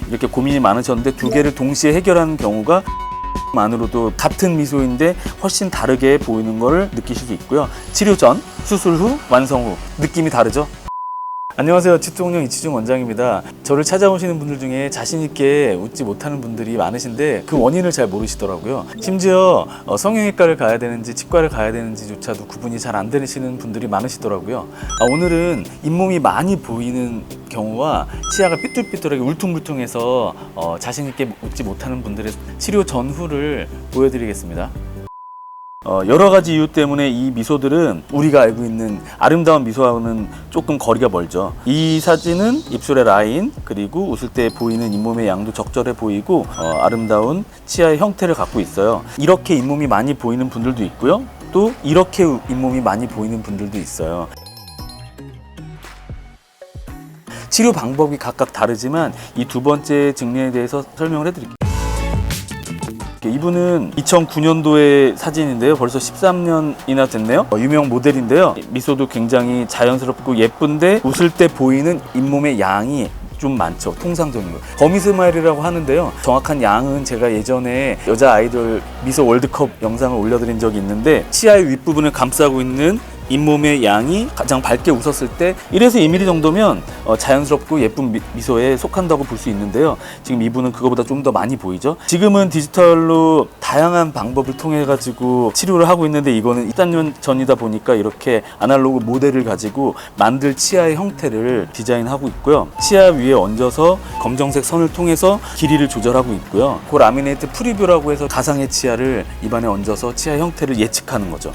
이렇게 고민이 많으셨는데 두 개를 동시에 해결하는 경우가 만으로도 같은 미소인데 훨씬 다르게 보이는 걸 느끼실 수 있고요. 치료 전, 수술 후, 완성 후 느낌이 다르죠? 안녕하세요. 치통령 이치중 원장입니다. 저를 찾아오시는 분들 중에 자신 있게 웃지 못하는 분들이 많으신데 그 원인을 잘 모르시더라고요. 심지어 성형외과를 가야 되는지 치과를 가야 되는지조차도 구분이 잘 안 되시는 분들이 많으시더라고요. 오늘은 잇몸이 많이 보이는 경우와 치아가 삐뚤삐뚤하게 울퉁불퉁해서 자신 있게 웃지 못하는 분들의 치료 전후를 보여드리겠습니다. 여러 가지 이유 때문에 이 미소들은 우리가 알고 있는 아름다운 미소하고는 조금 거리가 멀죠. 이 사진은 입술의 라인, 그리고 웃을 때 보이는 잇몸의 양도 적절해 보이고 아름다운 치아의 형태를 갖고 있어요. 이렇게 잇몸이 많이 보이는 분들도 있고요. 또 이렇게 잇몸이 많이 보이는 분들도 있어요. 치료 방법이 각각 다르지만 이 두 번째 증례에 대해서 설명을 해드릴게요. 이분은 2009년도의 사진인데요. 벌써 13년이나 됐네요. 유명 모델인데요. 미소도 굉장히 자연스럽고 예쁜데 웃을 때 보이는 잇몸의 양이 좀 많죠. 통상적인 거. 거미 스마일이라고 하는데요. 정확한 양은 제가 예전에 여자 아이돌 미소 월드컵 영상을 올려드린 적이 있는데 치아의 윗부분을 감싸고 있는 잇몸의 양이 가장 밝게 웃었을 때 1에서 2mm 정도면 자연스럽고 예쁜 미소에 속한다고 볼 수 있는데요. 지금 이분은 그거보다 좀 더 많이 보이죠. 지금은 디지털로 다양한 방법을 통해 가지고 치료를 하고 있는데 이거는 2~3년 전이다 보니까 이렇게 아날로그 모델을 가지고 만들 치아의 형태를 디자인하고 있고요. 치아 위에 얹어서 검정색 선을 통해서 길이를 조절하고 있고요. 그 라미네이트 프리뷰라고 해서 가상의 치아를 입안에 얹어서 치아 형태를 예측하는 거죠.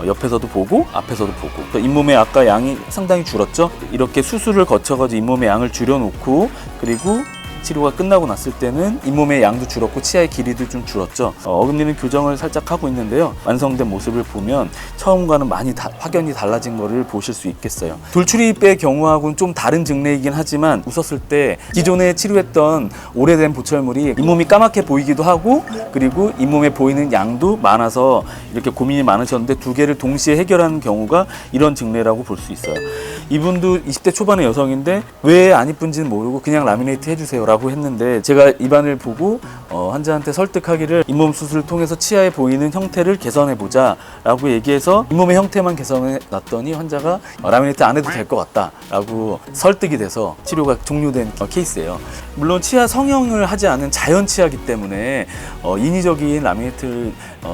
옆에서도 보고 앞에서도 보고. 잇몸의 아까 양이 상당히 줄었죠. 이렇게 수술을 거쳐가지고 잇몸의 양을 줄여놓고 그리고 치료가 끝나고 났을 때는 잇몸의 양도 줄었고 치아의 길이도 좀 줄었죠. 어금니는 교정을 살짝 하고 있는데요. 완성된 모습을 보면 처음과는 많이 확연히 달라진 거를 보실 수 있겠어요. 돌출입의 경우하고는 좀 다른 증례이긴 하지만 웃었을 때 기존에 치료했던 오래된 보철물이 잇몸이 까맣게 보이기도 하고 그리고 잇몸에 보이는 양도 많아서 이렇게 고민이 많으셨는데 두 개를 동시에 해결하는 경우가 이런 증례라고 볼 수 있어요. 이분도 20대 초반의 여성인데 왜 안 이쁜지는 모르고 그냥 라미네이트 해주세요 라고 했는데 제가 입안을 보고 환자한테 설득하기를 잇몸 수술을 통해서 치아에 보이는 형태를 개선해보자 라고 얘기해서 잇몸의 형태만 개선해 놨더니 환자가 라미네이트 안 해도 될 것 같다 라고 설득이 돼서 치료가 종료된 케이스예요. 물론 치아 성형을 하지 않은 자연 치아이기 때문에 인위적인 라미네이트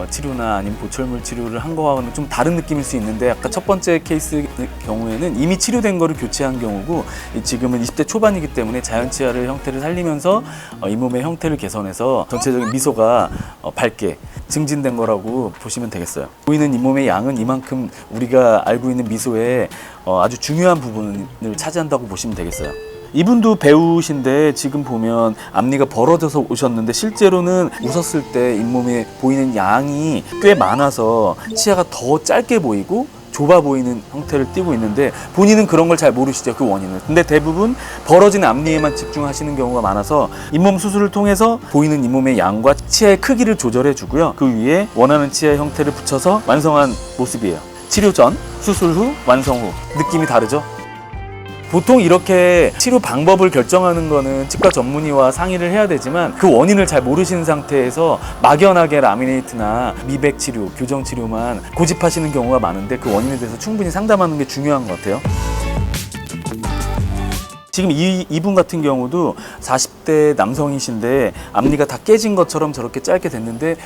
치료나 아니면 보철물 치료를 한 거와는 좀 다른 느낌일 수 있는데 아까 첫 번째 케이스 경우에는 이미 치료된 거를 교체한 경우고 지금은 20대 초반이기 때문에 자연 치아를 형태를 살리면서 잇몸의 형태를 개선해서 전체적인 미소가 밝게 증진된 거라고 보시면 되겠어요. 보이는 잇몸의 양은 이만큼 우리가 알고 있는 미소의 아주 중요한 부분을 차지한다고 보시면 되겠어요. 이분도 배우신데 지금 보면 앞니가 벌어져서 오셨는데 실제로는 웃었을 때 잇몸에 보이는 양이 꽤 많아서 치아가 더 짧게 보이고 좁아 보이는 형태를 띠고 있는데 본인은 그런 걸 잘 모르시죠, 그 원인을. 근데 대부분 벌어진 앞니에만 집중하시는 경우가 많아서 잇몸 수술을 통해서 보이는 잇몸의 양과 치아의 크기를 조절해 주고요. 그 위에 원하는 치아의 형태를 붙여서 완성한 모습이에요. 치료 전, 수술 후, 완성 후 느낌이 다르죠? 보통 이렇게 치료 방법을 결정하는 거는 치과 전문의와 상의를 해야 되지만 그 원인을 잘 모르시는 상태에서 막연하게 라미네이트나 미백 치료, 교정 치료만 고집하시는 경우가 많은데 그 원인에 대해서 충분히 상담하는 게 중요한 것 같아요. 지금 이분 같은 경우도 40대 남성이신데 앞니가 다 깨진 것처럼 저렇게 짧게 됐는데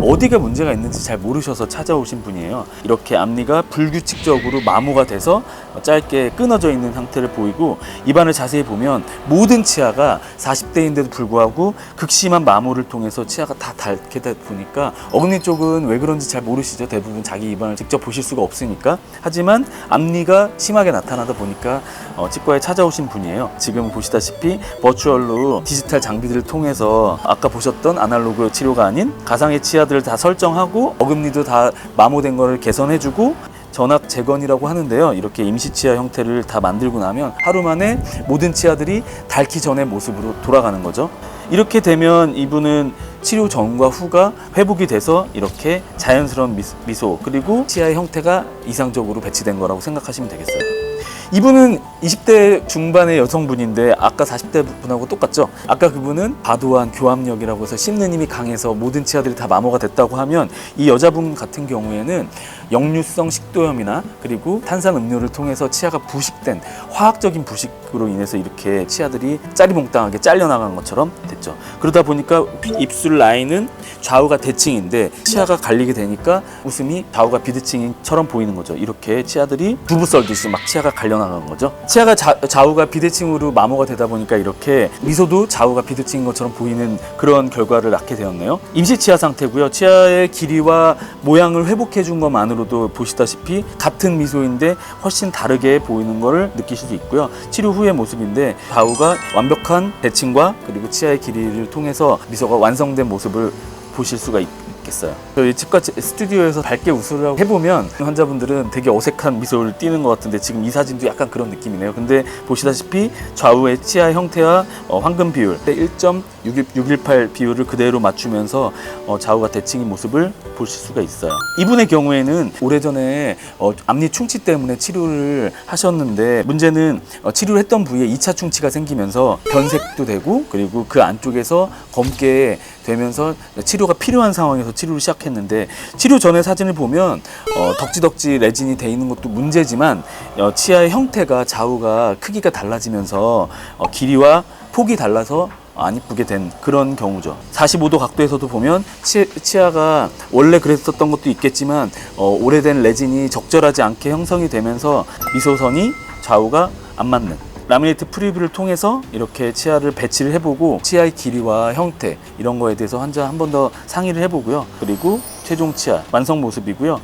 어디가 문제가 있는지 잘 모르셔서 찾아오신 분이에요. 이렇게 앞니가 불규칙적으로 마모가 돼서 짧게 끊어져 있는 상태를 보이고 입안을 자세히 보면 모든 치아가 40대인데도 불구하고 극심한 마모를 통해서 치아가 다 닳게 되다 보니까 어금니 쪽은 왜 그런지 잘 모르시죠. 대부분 자기 입안을 직접 보실 수가 없으니까. 하지만 앞니가 심하게 나타나다 보니까 치과에 찾아오신 분이에요. 지금 보시다시피 버추얼로 디지털 장비들을 통해서 아까 보셨던 아날로그 치료가 아닌 가상의 치아들을 다 설정하고 어금니도 다 마모된 거를 개선해주고 전압 재건이라고 하는데요. 이렇게 임시 치아 형태를 다 만들고 나면 하루 만에 모든 치아들이 닳기 전의 모습으로 돌아가는 거죠. 이렇게 되면 이분은 치료 전과 후가 회복이 돼서 이렇게 자연스러운 미소 그리고 치아의 형태가 이상적으로 배치된 거라고 생각하시면 되겠어요. 이분은 20대 중반의 여성분인데 아까 40대 분하고 똑같죠? 아까 그분은 과도한 교합력이라고 해서 씹는 힘이 강해서 모든 치아들이 다 마모가 됐다고 하면, 이 여자분 같은 경우에는 역류성 식도염이나 그리고 탄산음료를 통해서 치아가 부식된 화학적인 부식으로 인해서 이렇게 치아들이 짜리몽땅하게 잘려나간 것처럼 됐죠. 그러다 보니까 입술 라인은 좌우가 대칭인데 치아가 갈리게 되니까 웃음이 좌우가 비대칭처럼 보이는 거죠. 이렇게 치아들이 두부 썰듯이 막 치아가 갈려나간 거죠. 치아가 좌우가 비대칭으로 마모가 되다 보니까 이렇게 미소도 좌우가 비대칭인 것처럼 보이는 그런 결과를 낳게 되었네요. 임시 치아 상태고요. 치아의 길이와 모양을 회복해 준 것만으로도 보시다시피 같은 미소인데 훨씬 다르게 보이는 것을 느끼실 수 있고요. 치료 후의 모습인데 좌우가 완벽한 대칭과 그리고 치아의 길이를 통해서 미소가 완성된 모습을 보실 수가 있겠어요. 저희 치과 스튜디오에서 밝게 웃으라고 해보면 환자분들은 되게 어색한 미소를 띠는 것 같은데, 지금 이 사진도 약간 그런 느낌이네요. 근데 보시다시피 좌우의 치아 형태와 황금 비율 1.618 비율을 그대로 맞추면서 좌우가 대칭인 모습을 보실 수가 있어요. 이분의 경우에는 오래전에 앞니 충치 때문에 치료를 하셨는데, 문제는 치료를 했던 부위에 2차 충치가 생기면서 변색도 되고 그리고 그 안쪽에서 검게 되면서 치료가 필요한 상황에서 치료를 시작했는데, 치료 전의 사진을 보면 덕지덕지 레진이 돼 있는 것도 문제지만 치아의 형태가 좌우가 크기가 달라지면서 길이와 폭이 달라서 안 이쁘게 된 그런 경우죠. 45도 각도에서도 보면 치아가 원래 그랬었던 것도 있겠지만 오래된 레진이 적절하지 않게 형성이 되면서 미소선이 좌우가 안 맞는, 라미네이트 프리뷰를 통해서 이렇게 치아를 배치를 해보고 치아의 길이와 형태 이런 거에 대해서 환자 한 번 더 상의를 해보고요. 그리고 최종 치아 완성 모습이고요.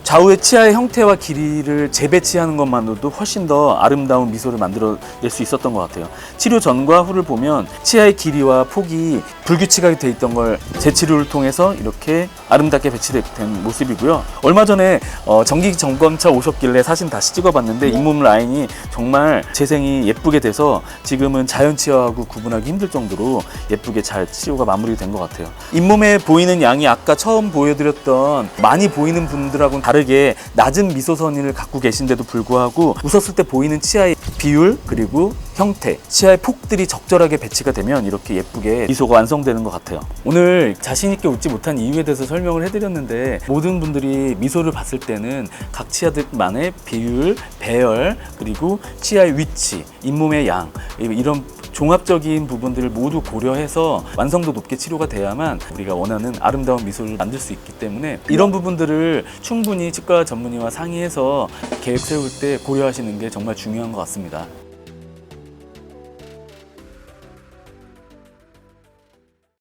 좌우의 치아의 형태와 길이를 재배치하는 것만으로도 훨씬 더 아름다운 미소를 만들어낼 수 있었던 것 같아요. 치료 전과 후를 보면 치아의 길이와 폭이 불규칙하게 돼 있던 걸 재치료를 통해서 이렇게 아름답게 배치된 모습이고요. 얼마 전에 정기 점검차 오셨길래 사진 다시 찍어봤는데 잇몸 라인이 정말 재생이 예쁘게 돼서 지금은 자연 치아하고 구분하기 힘들 정도로 예쁘게 잘 치료가 마무리된 것 같아요. 잇몸에 보이는 양이 아까 처음 보여드렸던 많이 보이는 분들하고는 다르게 낮은 미소선을 갖고 계신데도 불구하고 웃었을 때 보이는 치아의 비율 그리고 형태, 치아의 폭들이 적절하게 배치가 되면 이렇게 예쁘게 미소가 완성되는 것 같아요. 오늘 자신 있게 웃지 못한 이유에 대해서 설명을 해드렸는데, 모든 분들이 미소를 봤을 때는 각 치아들만의 비율, 배열, 그리고 치아의 위치, 잇몸의 양, 이런 종합적인 부분들을 모두 고려해서 완성도 높게 치료가 돼야만 우리가 원하는 아름다운 미소를 만들 수 있기 때문에, 이런 부분들을 충분히 치과 전문의와 상의해서 계획 세울 때 고려하시는 게 정말 중요한 것 같습니다.